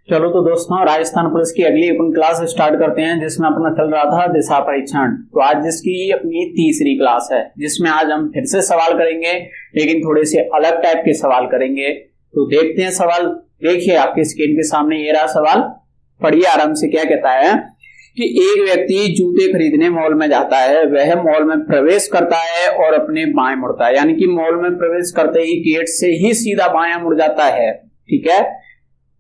चलो तो दोस्तों, राजस्थान पुलिस की अगली अपन क्लास स्टार्ट करते हैं, जिसमें अपना चल रहा था दिशा परीक्षण। तो आज जिसकी अपनी तीसरी क्लास है, जिसमें आज हम फिर से सवाल करेंगे, लेकिन थोड़े से अलग टाइप के सवाल करेंगे। तो देखते हैं सवाल। देखिए आपके स्क्रीन के सामने ये रहा सवाल, पढ़िए आराम से। क्या कहता है कि एक व्यक्ति जूते खरीदने मॉल में जाता है। वह मॉल में प्रवेश करता है और अपने बाएं मुड़ता है, यानी कि मॉल में प्रवेश करते ही गेट से ही सीधा बायां मुड़ जाता है, ठीक है,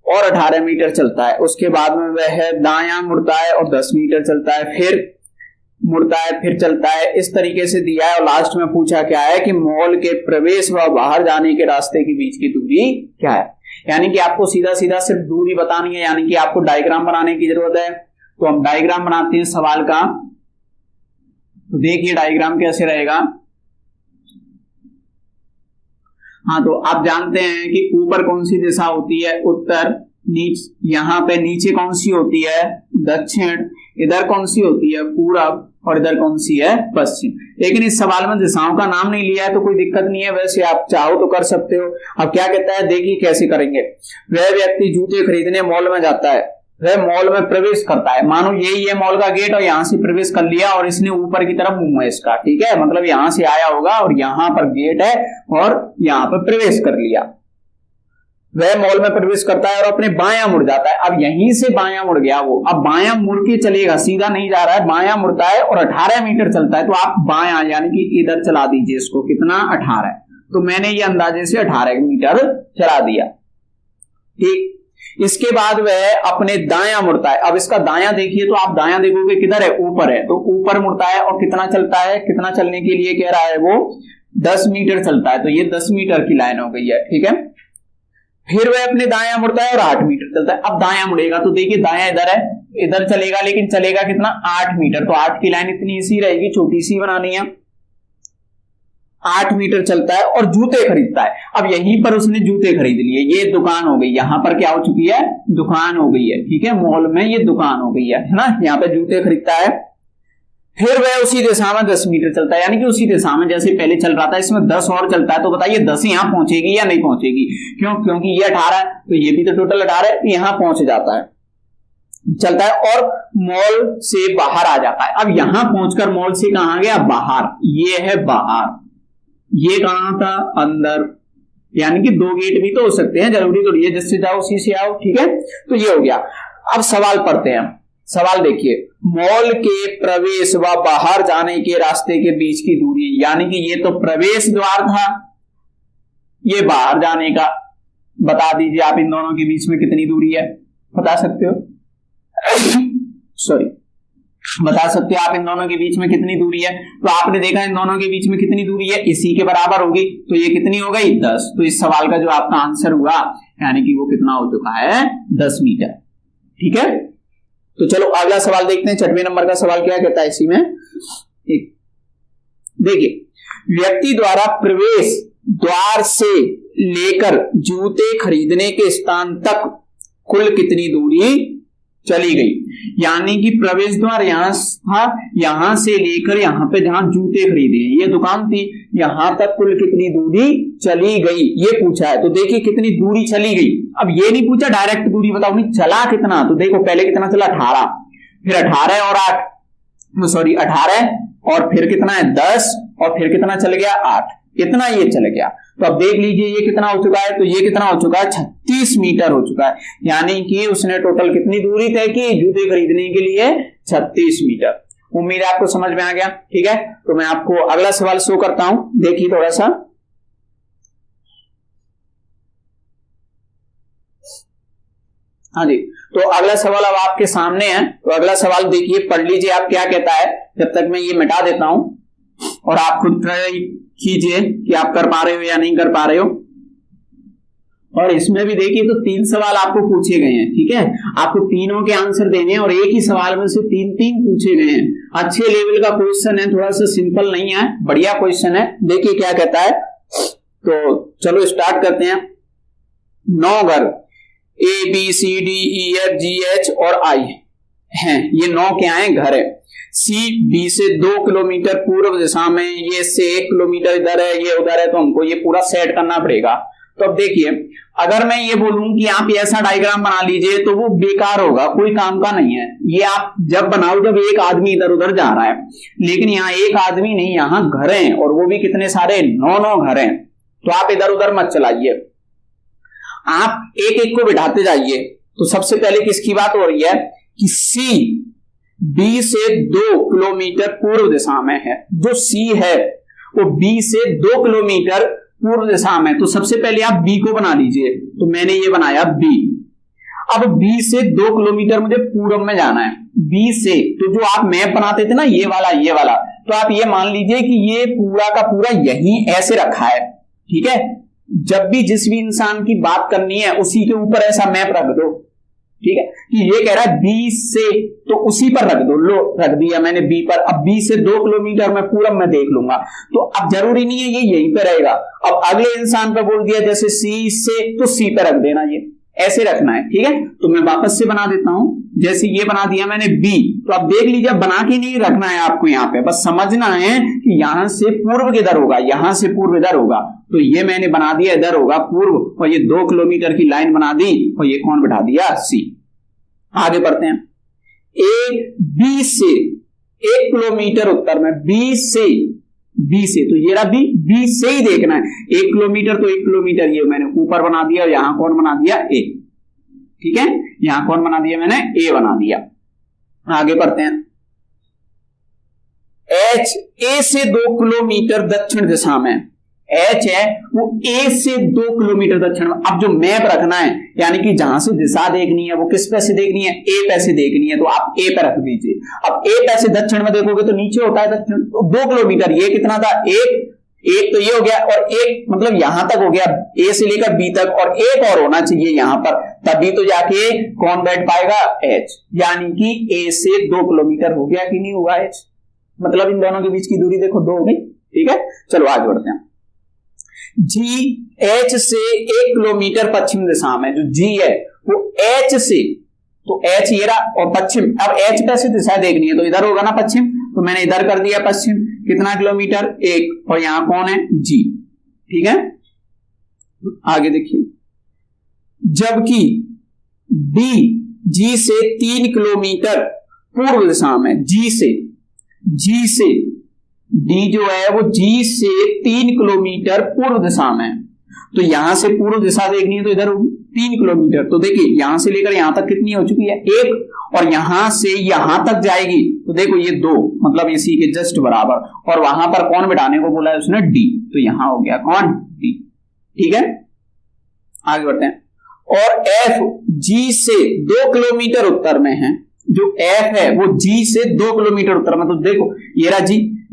और 18 मीटर चलता है। उसके बाद में वह दायां मुड़ता है और 10 मीटर चलता है, फिर मुड़ता है, फिर चलता है। इस तरीके से दिया है और लास्ट में पूछा क्या है कि मॉल के प्रवेश व बाहर जाने के रास्ते के बीच की दूरी क्या है। यानी कि आपको सीधा सीधा सिर्फ दूरी बतानी है, यानी कि आपको डायग्राम बनाने की जरूरत है। तो हम डायग्राम बनाते हैं सवाल का। तो देखिए डायग्राम कैसे रहेगा। हाँ, तो आप जानते हैं कि ऊपर कौन सी दिशा होती है, उत्तर। यहाँ पे नीचे कौन सी होती है, दक्षिण। इधर कौन सी होती है, पूरब। और इधर कौन सी है, पश्चिम। लेकिन इस सवाल में दिशाओं का नाम नहीं लिया है, तो कोई दिक्कत नहीं है, वैसे आप चाहो तो कर सकते हो। अब क्या कहता है, देखिए कैसे करेंगे। वह व्यक्ति जूते खरीदने मॉल में जाता है। वह मॉल में प्रवेश करता है, मानो यही है मॉल का गेट, और यहां से प्रवेश कर लिया और इसने ऊपर की तरफ मुंह है इसका, ठीक है, मतलब यहां से आया होगा और यहां पर गेट है और यहां पर प्रवेश कर लिया। वह मॉल में प्रवेश करता है और अपने बायां मुड़ जाता है। अब यहीं से बायां मुड़ गया वो, अब बायां मुड़ के चलेगा, सीधा नहीं जा रहा है, बायां मुड़ता है और 18 मीटर चलता है। तो आप बायां यानी कि इधर चला दीजिए इसको, कितना, 18। तो मैंने ये अंदाजे से 18 मीटर चला दिया, ठीक। इसके बाद वह अपने दायां मुड़ता है। अब इसका दायां देखिए, तो आप दायां देखोगे किधर है, ऊपर है, तो ऊपर मुड़ता है और कितना चलता है, कितना चलने के लिए कह रहा है वो, 10 मीटर चलता है। तो ये 10 मीटर की लाइन हो गई है, ठीक है। फिर वह अपने दायां मुड़ता है और 8 मीटर चलता है। अब दायां मुड़ेगा तो देखिए दायां इधर है, इधर चलेगा, लेकिन चलेगा कितना, 8 मीटर। तो 8 की लाइन इतनी सी रहेगी, छोटी सी बनानी है। 8 मीटर चलता है और जूते खरीदता है। अब यहीं पर उसने जूते खरीद लिए, ये दुकान हो गई, यहां पर क्या हो चुकी है, दुकान हो गई है, ठीक है, मॉल में ये दुकान हो गई है ना। यहाँ पे जूते खरीदता है। फिर वह उसी दिशा में 10 मीटर चलता है, यानी कि उसी दिशा में जैसे पहले चल रहा था, इसमें 10 और चलता है। तो बताइए 10 यहां पहुंचेगी या नहीं पहुंचेगी, क्यों, क्योंकि ये 18 है, तो ये भी तो टोटल 18 है, यहां पहुंच जाता है, चलता है और मॉल से बाहर आ जाता है। अब यहां पहुंचकर मॉल से कहां गया, बाहर, ये है बाहर, ये कहां था, अंदर। यानी कि 2 गेट भी तो हो सकते हैं, जरूरी तो नहीं है जिससे जाओ उसी से आओ, ठीक है। तो ये हो गया। अब सवाल पढ़ते हैं। सवाल देखिए, मॉल के प्रवेश व बाहर जाने के रास्ते के बीच की दूरी, यानी कि ये तो प्रवेश द्वार था, ये बाहर जाने का। बता दीजिए आप इन दोनों के बीच में कितनी दूरी है, बता सकते हो सॉरी, बता सकते हो आप इन दोनों के बीच में कितनी दूरी है। तो आपने देखा इन दोनों के बीच में कितनी दूरी है, इसी के बराबर होगी। तो ये कितनी हो गई, 10। तो इस सवाल का जो आपका आंसर हुआ, यानी कि वो कितना हो चुका है, 10 मीटर, ठीक है। तो चलो अगला सवाल देखते हैं। 6वें नंबर का सवाल क्या कहता है इसी में, देखिए, व्यक्ति द्वारा प्रवेश द्वार से लेकर जूते खरीदने के स्थान तक कुल कितनी दूरी चली गई। यानी कि प्रवेश द्वार यहां था, यहां से लेकर यहां पे जहां जूते खरीदे, ये दुकान थी, यहां तक कुल कितनी दूरी चली गई, ये पूछा है। तो देखिए कितनी दूरी चली गई। अब ये नहीं पूछा डायरेक्ट दूरी बताओ, नहीं चला कितना। तो देखो पहले कितना चला, 18, फिर 18 और 8, सॉरी 18 और फिर कितना है, 10, और फिर कितना चल गया, 8, इतना ये चल गया। तो अब देख लीजिए ये कितना हो चुका है, तो ये कितना हो चुका है, 36 मीटर हो चुका है। यानी कि उसने टोटल कितनी दूरी तय की जूते खरीदने के लिए, 36 मीटर। उम्मीद है आपको समझ में आ गया, ठीक है। तो मैं आपको अगला सवाल शो करता हूं, देखिए थोड़ा सा। हाँ जी, तो अगला सवाल अब आपके सामने है। तो अगला सवाल देखिए, पढ़ लीजिए आप क्या कहता है, जब तक मैं ये मिटा देता हूं और आप खुद ट्राई कीजिए कि आप कर पा रहे हो या नहीं कर पा रहे हो। और इसमें भी देखिए तो 3 सवाल आपको पूछे गए हैं, ठीक है। आपको तीनों के आंसर देने हैं और एक ही सवाल में से 3-3 पूछे गए हैं। अच्छे लेवल का क्वेश्चन है, थोड़ा सा सिंपल नहीं है, बढ़िया क्वेश्चन है। देखिए क्या कहता है, तो चलो स्टार्ट करते हैं। 9 घर ABCDEFGH और I हैं, ये 9 क्या है, घर है। सी बी से 2 किलोमीटर पूर्व दिशा में, ये से 1 किलोमीटर इधर है, ये उधर है, तो हमको ये पूरा सेट करना पड़ेगा। तो अब देखिए, अगर मैं ये बोलूं कि आप ऐसा डायग्राम बना लीजिए तो वो बेकार होगा, कोई काम का नहीं है। ये आप जब बनाओ जब एक आदमी इधर उधर जा रहा है, लेकिन यहाँ एक आदमी नहीं, यहाँ घर हैं और वो भी कितने सारे, 9 घर हैं। तो आप इधर उधर मत चलाइए, आप एक एक को बिठाते जाइए। तो सबसे पहले किसकी बात हो रही है कि सी बी से 2 किलोमीटर पूर्व दिशा में है। जो सी है वो बी से 2 किलोमीटर पूर्व दिशा में। तो सबसे पहले आप बी को बना लीजिए। तो मैंने ये बनाया बी। अब बी से 2 किलोमीटर मुझे पूर्व में जाना है। बी से, तो जो आप मैप बनाते थे ना ये वाला, तो आप ये मान लीजिए कि ये पूरा का पूरा यही ऐसे रखा है, ठीक है। जब भी जिस भी इंसान की बात करनी है उसी के ऊपर ऐसा मैप रख दो, ठीक है। कि ये कह रहा है बी से, तो उसी पर रख दो। लो, रख दिया मैंने बी पर। अब बी से 2 किलोमीटर मैं पूरब में देख लूंगा। तो अब जरूरी नहीं है ये यहीं पे रहेगा। अब अगले इंसान पर बोल दिया जैसे सी से, तो सी पे रख देना, ये ऐसे रखना है, ठीक है। तो मैं वापस से बना देता हूं। जैसे ये बना दिया मैंने बी, तो अब देख लीजिए, बना के नहीं रखना है आपको, यहाँ पे बस समझना है कि यहां से पूर्व किधर होगा, यहां से पूर्व इधर होगा। तो ये मैंने बना दिया इधर होगा पूर्व, और ये 2 किलोमीटर की लाइन बना दी, और ये कौन बिठा दिया, सी। आगे बढ़ते हैं। ए बी से 1 किलोमीटर उत्तर में, बी से, तो ये रहा बी से ही देखना है। 1 किलोमीटर तो 1 किलोमीटर ये मैंने ऊपर बना दिया, और यहां कौन बना दिया, ए, ठीक है। यहां कौन बना दिया मैंने, ए बना दिया। आगे बढ़ते हैं। एच ए से 2 किलोमीटर दक्षिण दिशा में, एच है वो ए से 2 किलोमीटर दक्षिण में। अब जो मैप रखना है, यानी कि जहां से दिशा देखनी है वो किस पे से देखनी है, ए पे से देखनी है, तो आप ए पे रख दीजिए। अब ए पे से दक्षिण में देखोगे तो नीचे होता है दक्षिण, तो 2 किलोमीटर, ये कितना था, एक तो ये हो गया, और एक मतलब यहां तक हो गया, ए से लेकर बी तक, और एक और होना चाहिए यहां पर, तभी तो जाके कौन बैठ पाएगा, एच। यानी कि ए से 2 किलोमीटर हो गया कि नहीं हुआ एच, मतलब इन दोनों के बीच की दूरी देखो 2 हो गई, ठीक है। चलो आगे बढ़ते हैं। जी एच से 1 किलोमीटर पश्चिम दिशा में, जो जी है वो एच से, तो एच ये रहा, और पश्चिम, अब एच पे से दिशा देखनी है तो इधर होगा ना पश्चिम, तो मैंने इधर कर दिया पश्चिम। कितना किलोमीटर, 1, और यहां कौन है, जी, ठीक है। आगे देखिए। जबकि डी जी से 3 किलोमीटर पूर्व दिशा में, जी से डी जो है वो जी से 3 किलोमीटर पूर्व दिशा में, तो यहां से पूर्व दिशा देखनी है तो इधर 3 किलोमीटर। तो देखिए यहां से लेकर यहां तक कितनी हो चुकी है, 1, और यहां से यहां तक जाएगी तो देखो ये 2, मतलब इसी के जस्ट बराबर। और वहां पर कौन बिठाने को बोला है उसने, डी, तो यहां हो गया कौन, डी, ठीक है। आगे बढ़ते हैं। और एफ जी से 2 किलोमीटर उत्तर में है, जो एफ है वो जी से 2 किलोमीटर उत्तर में, तो देखो ये रहा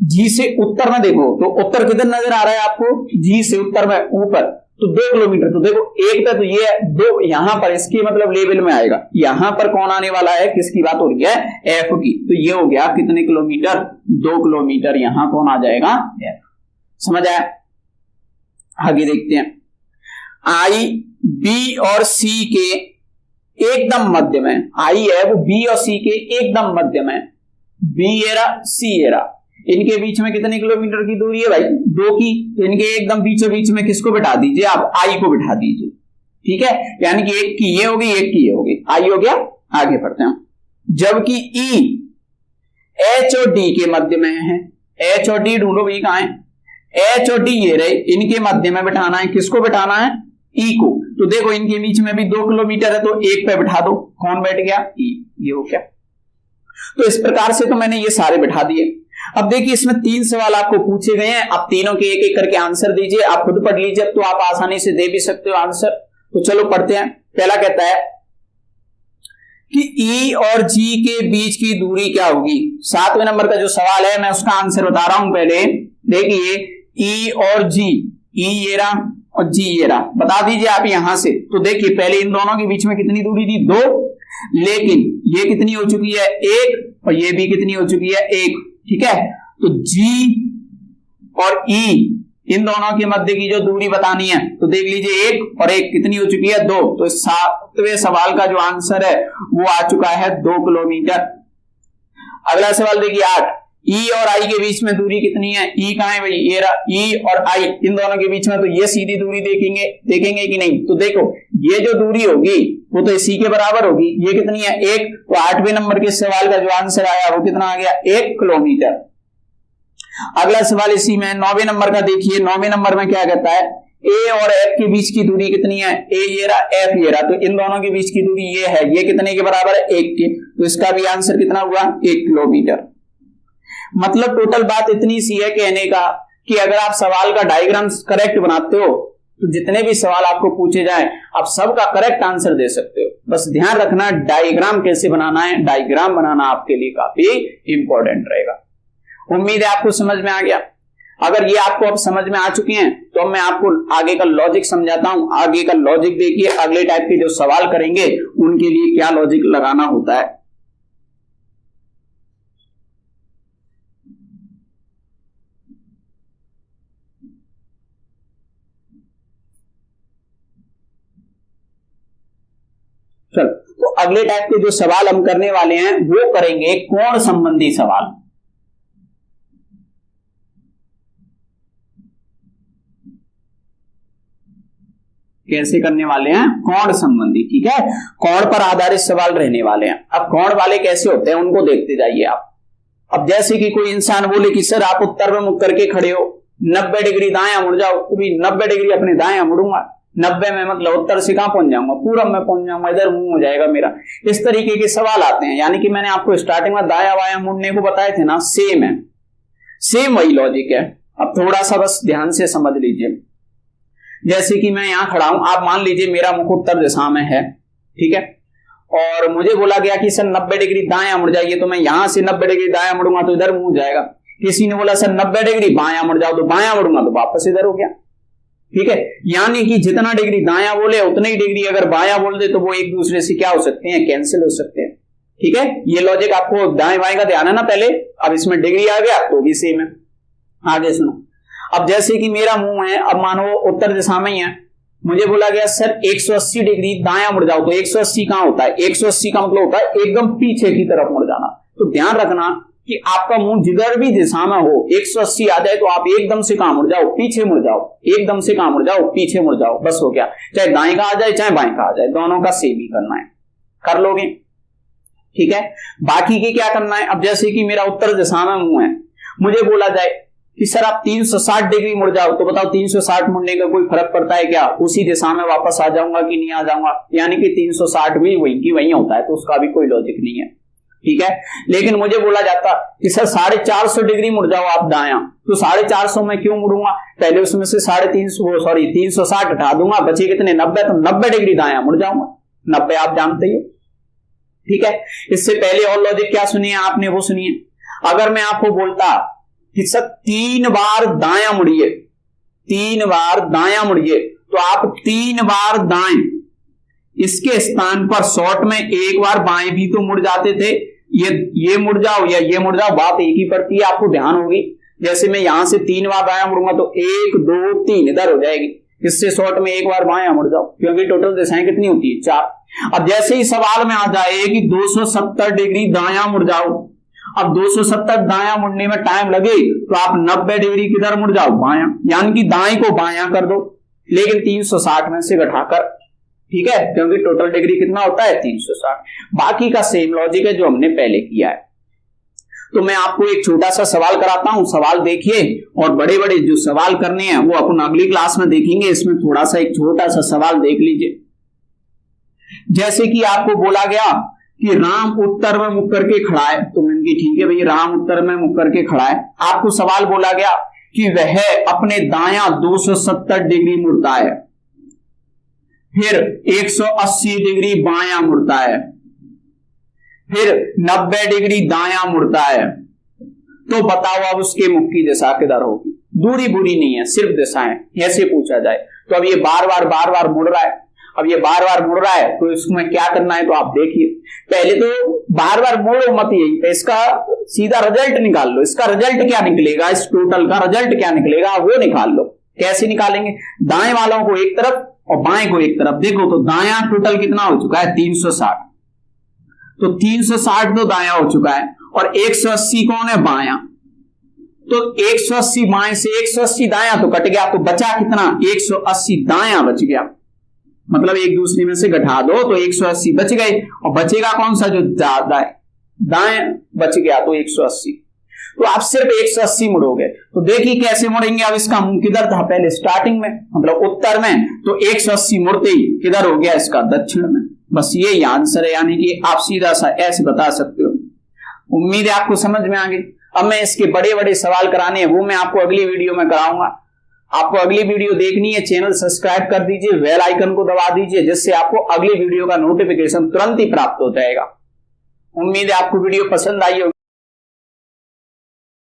जी से उत्तर में, देखो तो उत्तर किधर नजर आ रहा है आपको, जी से उत्तर में ऊपर, तो 2 किलोमीटर, तो देखो 1 पे तो ये 2 यहां पर इसकी मतलब लेवल में आएगा। यहां पर कौन आने वाला है, किसकी बात हो रही है, एफ की, तो ये हो गया कितने किलोमीटर, 2 किलोमीटर, यहां कौन आ जाएगा, एफ। समझ आया। आगे देखते हैं। आई बी और सी के एकदम मध्य में, आई है वो बी और सी के एकदम मध्य में, बी एरा सी एरा, इनके बीच में कितने किलोमीटर की दूरी है भाई, 2 की, तो इनके एकदम बीचों बीच में किसको बिठा दीजिए, आप आई को बिठा दीजिए, ठीक है। यानी कि एक की ये होगी, एक की ये होगी, आई हो गया। आगे बढ़ते हैं। जबकि ई एच और डी के मध्य में है, एच और डी ढूंढो भाई कहां है, एच और डी ये रहे, इनके मध्य में बिठाना है, किसको बिठाना है, ई को। तो देखो इनके बीच में भी 2 किलोमीटर है, तो 1 पे बिठा दो, कौन बैठ गया, ई, ये हो गया। तो इस प्रकार से तो मैंने ये सारे बिठा दिए। अब देखिए इसमें 3 सवाल आपको पूछे गए हैं, आप तीनों के एक एक करके आंसर दीजिए, आप खुद पढ़ लीजिए, अब तो आप आसानी से दे भी सकते हो आंसर। तो चलो पढ़ते हैं। पहला कहता है कि ई और जी के बीच की दूरी क्या होगी। 7वें नंबर का जो सवाल है मैं उसका आंसर बता रहा हूं। पहले देखिए ई और जी, ई ये रहा और जी ये रहा, बता दीजिए आप यहां से। तो देखिए पहले इन दोनों के बीच में कितनी दूरी थी, 2, लेकिन ये कितनी हो चुकी है, 1, और ये भी कितनी हो चुकी है, 1, ठीक है। तो जी और ई इन दोनों के मध्य की जो दूरी बतानी है, तो देख लीजिए 1 और 1 कितनी हो चुकी है, 2। तो 7वें सवाल का जो आंसर है वो आ चुका है 2 किलोमीटर। अगला सवाल देखिए 8, ई और आई के बीच में दूरी कितनी है, ई कहाँ है भाई, ये रहा ई और आई, इन दोनों के बीच में, तो ये सीधी दूरी देखेंगे कि नहीं, तो देखो ये जो दूरी होगी वो तो इसी के बराबर होगी, ये कितनी है 1, तो 8वें नंबर के सवाल का जो आंसर आया वो कितना आ गया 1 किलोमीटर। अगला सवाल इसी में 9वें नंबर का देखिए, 9वें नंबर में क्या कहता है, ए और एफ के बीच की दूरी कितनी है, ए ये रहा एफ ये रहा, तो इन दोनों के बीच की दूरी ये है, ये कितने के बराबर है 1 के, तो इसका भी आंसर कितना हुआ 1 किलोमीटर। मतलब टोटल बात इतनी सी है कहने का कि अगर आप सवाल का डायग्राम करेक्ट बनाते हो तो जितने भी सवाल आपको पूछे जाए आप सबका करेक्ट आंसर दे सकते हो, बस ध्यान रखना डायग्राम कैसे बनाना है, डायग्राम बनाना आपके लिए काफी इंपॉर्टेंट रहेगा। उम्मीद है आपको समझ में आ गया। अगर ये आपको अब समझ में आ चुके हैं तो अब मैं आपको आगे का लॉजिक समझाता हूं। आगे का लॉजिक देखिए, अगले टाइप के जो सवाल करेंगे उनके लिए क्या लॉजिक लगाना होता है। चल, तो अगले टाइप के जो सवाल हम करने वाले हैं वो करेंगे कोण संबंधी सवाल। कैसे करने वाले हैं, कोण संबंधी, ठीक है, कोण पर आधारित सवाल रहने वाले हैं। अब कोण वाले कैसे होते हैं उनको देखते जाइए आप। अब जैसे कि कोई इंसान बोले कि सर आप उत्तर में मुख करके खड़े हो, 90 डिग्री दायां मुड़ जाओ, तो भी 90 डिग्री अपने दायां मुड़ूंगा, 90 में मतलब उत्तर से कहां पहुंच जाऊंगा, पूरब में पहुंच जाऊंगा, इधर मुंह हो जाएगा मेरा। इस तरीके के सवाल आते हैं, यानी कि मैंने आपको स्टार्टिंग में दाया वाया मुड़ने को बताए थे ना, सेम है, सेम वही लॉजिक है। अब थोड़ा सा बस ध्यान से समझ लीजिए। जैसे कि मैं यहां खड़ा हूं, आप मान लीजिए मेरा मुख उत्तर दिशा में है, ठीक है, और मुझे बोला गया कि सर 90 डिग्री दायां मुड़ जाइए, तो मैं यहां से 90 डिग्री दायां मुड़ूंगा तो इधर मुंह जाएगा। किसी ने बोला सर 90 डिग्री बायां मुड़ जाओ, तो बायां मुड़ूंगा तो वापस इधर हो गया, ठीक है। यानी कि जितना डिग्री दायां बोले उतनी ही डिग्री अगर बायां बोल दे तो वो एक दूसरे से क्या हो सकते हैं, कैंसिल हो सकते हैं, ठीक है। ये लॉजिक आपको दाएं बाएं का ध्यान है ना पहले, अब इसमें डिग्री आ गया तो भी सेम है। आगे सुनो, अब जैसे कि मेरा मुंह है, अब मानो उत्तर दिशा में ही है, मुझे बोला गया सर 180 डिग्री दायां मुड़ जाओ, तो 180 कहां होता है, 180 का मतलब होता है एकदम पीछे की तरफ मुड़ जाना। तो ध्यान रखना कि आपका मुंह जिधर भी दिशा में हो 180 आ जाए तो आप एकदम से कहां मुड़ जाओ, पीछे मुड़ जाओ, एकदम से कहां मुड़ जाओ, पीछे मुड़ जाओ, बस हो गया। चाहे दाएं का आ जाए चाहे बाएं का आ जाए, दोनों का सेम ही करना है, कर लोगे, ठीक है। बाकी के क्या करना है, अब जैसे कि मेरा उत्तर दिशा में मुंह है, मुझे बोला जाए कि सर आप 360 डिग्री मुड़ जाओ, तो बताओ 360 मुड़ने का कोई फर्क पड़ता है क्या, उसी दिशा में वापस आ जाऊंगा कि नहीं आ जाऊंगा, यानी कि 360 भी वही की वही होता है, तो उसका भी कोई लॉजिक नहीं है, ठीक है। लेकिन मुझे बोला जाता कि सर 450 डिग्री मुड़ जाओ आप दायां, तो 450 में क्यों मुड़ूंगा, पहले उसमें से 360 हटा दूंगा, बचे कितने 90, तो 90 डिग्री दायां मुड़ जाऊंगा, 90 आप जानते ही, ठीक है। इससे पहले और लॉजिक क्या सुनिए आपने, वो सुनिए। अगर मैं आपको बोलता कि सर 3 बार दायां मुड़िए, 3 बार दायां मुड़िए, तो आप 3 बार दाएं, इसके स्थान पर शॉर्ट में 1 बार बाएं भी तो मुड़ जाते थे, ये मुड़ जाओ या ये मुड़ जाओ, बात एक ही पड़ती है, आपको ध्यान होगी। जैसे मैं यहां से 3 बार दायां मुड़ूंगा तो 1 2 3 इधर हो जाएगी, इससे शॉर्ट में 1 बार बायां मुड़ जाओ, क्योंकि टोटल दिशाएं कितनी होती है 4। अब जैसे ही सवाल में आ जाए कि 270 डिग्री दायां मुड़ जाओ, अब 270 दायां मुड़ने में टाइम लगे तो आप 90 डिग्री किधर मुड़ जाओ, बायां, यानी कि दाएं को बायां कर दो, लेकिन 360 में से घटाकर, ठीक है, क्योंकि टोटल डिग्री कितना होता है 360। बाकी का सेम लॉजिक है जो हमने पहले किया है। तो मैं आपको एक छोटा सा सवाल कराता हूं, सवाल देखिए, और बड़े बड़े जो सवाल करने हैं वो अपन अगली क्लास में देखेंगे। इसमें थोड़ा सा एक छोटा सा सवाल देख लीजिए। जैसे कि आपको बोला गया कि राम उत्तर में मुख करके खड़ा है, तो मैंने कहा ठीक है भैया, राम उत्तर में मुख करके खड़ा है। आपको सवाल बोला गया कि वह अपने दायां 270 डिग्री मुड़ता है, फिर 180 डिग्री बायां मुड़ता है, फिर 90 डिग्री दायां मुड़ता है, तो बताओ अब उसके मुख की दिशा किधर होगी। दूरी बुरी नहीं है, सिर्फ दिशा है, ऐसे पूछा जाए। तो अब ये बार बार मुड़ रहा है, अब ये बार बार मुड़ रहा है, तो इसमें क्या करना है, तो आप देखिए। पहले तो बार बार मोड़ो मत, यही पे इसका सीधा रिजल्ट निकाल लो। इसका रिजल्ट क्या निकलेगा, इस टोटल का रिजल्ट क्या निकलेगा वो निकाल लो। कैसे निकालेंगे, दाएं वालों को एक तरफ और बाएं को एक तरफ। देखो तो दायां टोटल कितना हो चुका है 360, तो 360 तो दायां हो चुका है, और 180 कौन है बायां, तो 180 बाएं से 180 दायां तो कट गया, तो बचा कितना? 180 दायां बच गया, मतलब एक दूसरे में से घटा दो तो 180 बच गए, और बचेगा कौन सा? जो ज्यादा है, दाएं बच गया तो 180। तो आप सिर्फ 180 मुड़ोगे। तो देखिए कैसे मुड़ेंगे। अब इसका मुंह किधर था? पहले स्टार्टिंग में, मतलब उत्तर में, तो 180 मुड़ते ही किधर हो गया? इसका दक्षिण में। बस ये आंसर है, यानी कि आप सीधा सा ऐसे बता सकते हो। उम्मीद है आपको समझ में आ गई। अब मैं इसके बड़े बड़े सवाल कराने हैं, वो मैं आपको अगली वीडियो में कराऊंगा। आपको अगली वीडियो देखनी है, चैनल सब्सक्राइब कर दीजिए, बेल आइकन को दबा दीजिए, जिससे आपको अगली वीडियो का नोटिफिकेशन तुरंत ही प्राप्त हो जाएगा। उम्मीद है आपको वीडियो पसंद आई होगी।